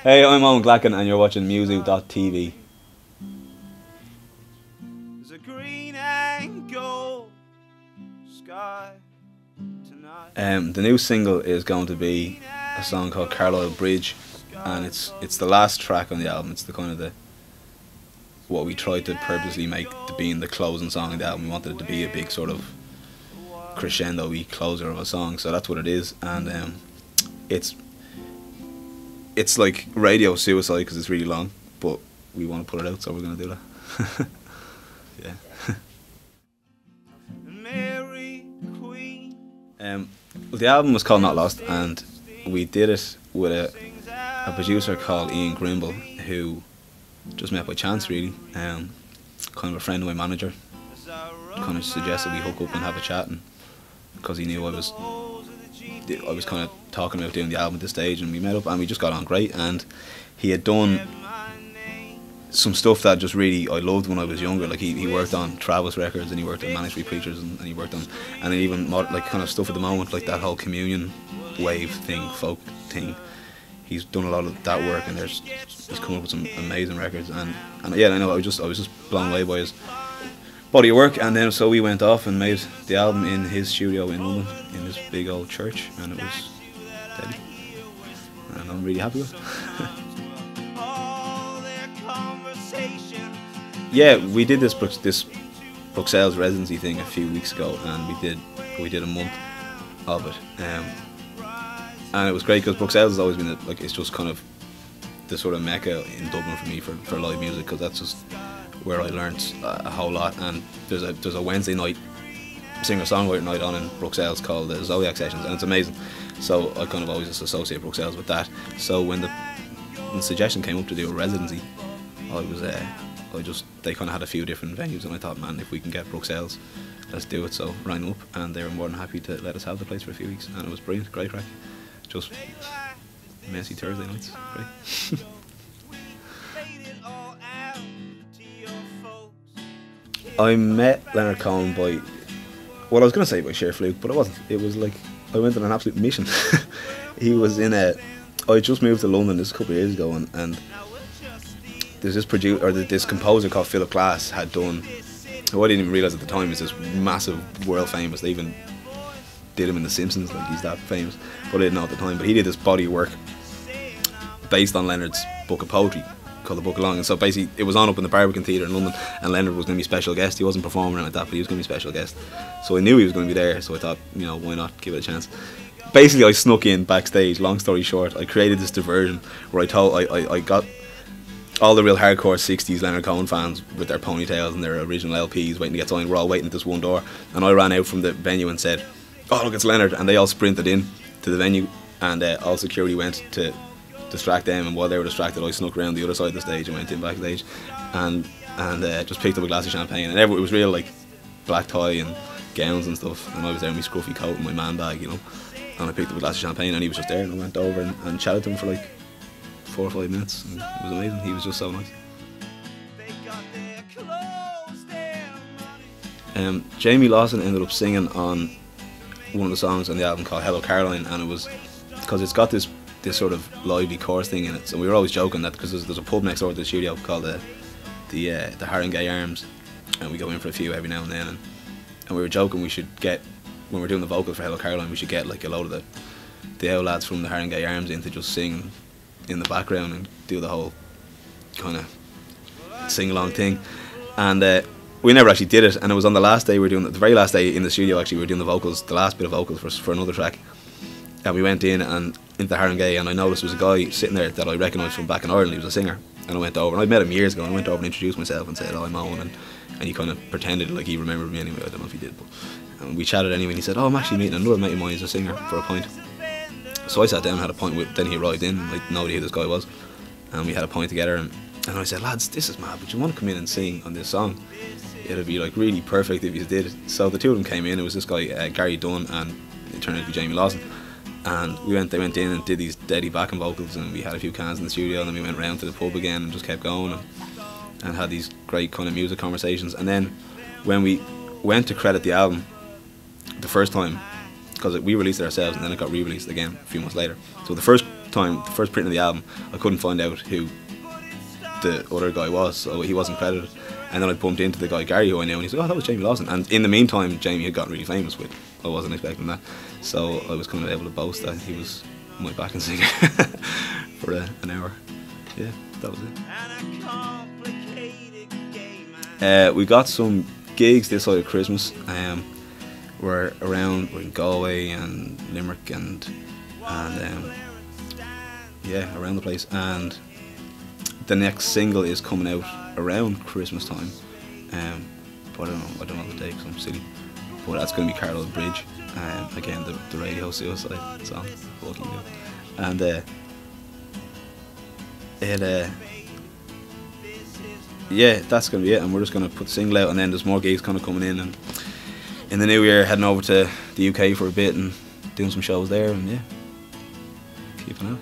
Hey, I'm Eoin Glackin and you're watching Muzu.tv. There's a green and gold sky tonight. The new single is going to be a song called Carlisle Bridge, and it's the last track on the album. It's the kind of the what we tried to purposely make to being the closing song of the album. We wanted it to be a big sort of crescendo-y closer of a song, so that's what it is. And it's like radio suicide because it's really long, but we want to put it out, so we're going to do that. Yeah. Mary Queen. The album was called Not Lost, and we did it with a producer called Eoin Glackin, who just met by chance, really. Kind of a friend of my manager kind of suggested we hook up and have a chat, and because he knew I was kind of talking about doing the album at this stage, and we met up and we just got on great. And he had done some stuff that just really I loved when I was younger. Like he worked on Travis records, and he worked on Manic Street Preachers, and he worked on, and then even like kind of stuff at the moment, like that whole communion wave thing, folk thing. He's done a lot of that work, and he's come up with some amazing records. And yeah, I know I was just blown away by his body of work. And then so we went off and made the album in his studio in London, in this big old church, and it was deadly. And I'm really happy with it. Yeah, we did this Bruxelles residency thing a few weeks ago, and we did a month of it. And it was great because Bruxelles has always been it's just kind of the sort of mecca in Dublin for me for live music, because that's just where I learnt a whole lot. And there's a Wednesday night singer-songwriter night on in Bruxelles called the Zodiac Sessions, and it's amazing. So I kind of always just associate Bruxelles with that. So when the suggestion came up to do a residency, they kind of had a few different venues, and I thought, man, if we can get Bruxelles, let's do it. So rang them up, and they were more than happy to let us have the place for a few weeks, and it was brilliant, great crack. Just messy Thursday nights, great. I met Leonard Cohen by, well, I was going to say by sheer fluke, but it wasn't. It was like I went on an absolute mission. He was I just moved to London this a couple of years ago, and there's this composer called Philip Glass had done, who I didn't even realise at the time is this massive, world famous. They even did him in The Simpsons, like he's that famous, but I didn't know at the time. But he did this body of work based on Leonard's book of poetry called The Book Along, and so basically it was on up in the Barbican Theatre in London, and Leonard was going to be special guest. He wasn't performing like that, but he was going to be special guest, so I knew he was going to be there, so I thought, why not give it a chance. Basically I snuck in backstage. Long story short, I created this diversion where I got all the real hardcore 60s Leonard Cohen fans with their ponytails and their original LPs waiting to get signed. We're all waiting at this one door, and I ran out from the venue and said, "Oh look, it's Leonard," and they all sprinted in to the venue, and all security went to distract them, and while they were distracted I snuck around the other side of the stage and went in backstage and just picked up a glass of champagne, and it was real like black tie and gowns and stuff, and I was there in my scruffy coat and my man bag, and I picked up a glass of champagne, and he was just there, and I went over and chatted to him for like 4 or 5 minutes, and it was amazing. He was just so nice. Jamie Lawson ended up singing on one of the songs on the album called Hello Caroline, and it was because it's got this sort of lively chorus thing in it. So we were always joking that because there's a pub next door to the studio called the Haringey Arms, and we go in for a few every now and then, and we were joking we should get, when we're doing the vocals for Hello Caroline, we should get like a load of the old lads from the Haringey Arms in to just sing in the background and do the whole kind of sing-along thing. And we never actually did it, and it was on the last day we were doing it, the very last day in the studio actually, we were doing the vocals, the last bit of vocals for another track, and we went in and into Haringey, and I noticed there was a guy sitting there that I recognised from back in Ireland. He was a singer, and I went over, and I'd met him years ago, and I went over and introduced myself and said, "Oh, I'm Owen," and he kind of pretended like he remembered me anyway. I don't know if he did, but we chatted anyway, and he said, "Oh, I'm actually meeting another mate of mine who's a singer, for a pint." So I sat down and had a pint with, then he arrived in, I had no idea who this guy was, and we had a pint together, and I said, "Lads, this is mad, but you want to come in and sing on this song? It'd be like really perfect if you did it." So the two of them came in. It was this guy Gary Dunn, and it turned out to be Jamie Lawson, and they went in and did these deadly backing vocals, and we had a few cans in the studio, and then we went round to the pub again and just kept going and had these great kind of music conversations. And then when we went to credit the album the first time, because we released it ourselves and then it got re-released again a few months later, so the first time, the first print of the album, I couldn't find out who the other guy was, so he wasn't credited. And then I bumped into the guy Gary, who I knew, and he's like, "Oh, that was Jamie Lawson." And in the meantime, Jamie had gotten really famous with. I wasn't expecting that, so I was kind of able to boast that he was my backing singer for an hour. Yeah, that was it. We got some gigs this side of Christmas. We're in Galway and Limerick and yeah, around the place. And the next single is coming out around Christmas time. But I don't know the date because I'm silly. But that's going to be Carlow Bridge. Again, the Radio Suicide song, Walking Down. And yeah, that's going to be it. And we're just going to put the single out, and then there's more gigs kind of coming in. And in the new year, heading over to the UK for a bit and doing some shows there. And yeah, keeping it.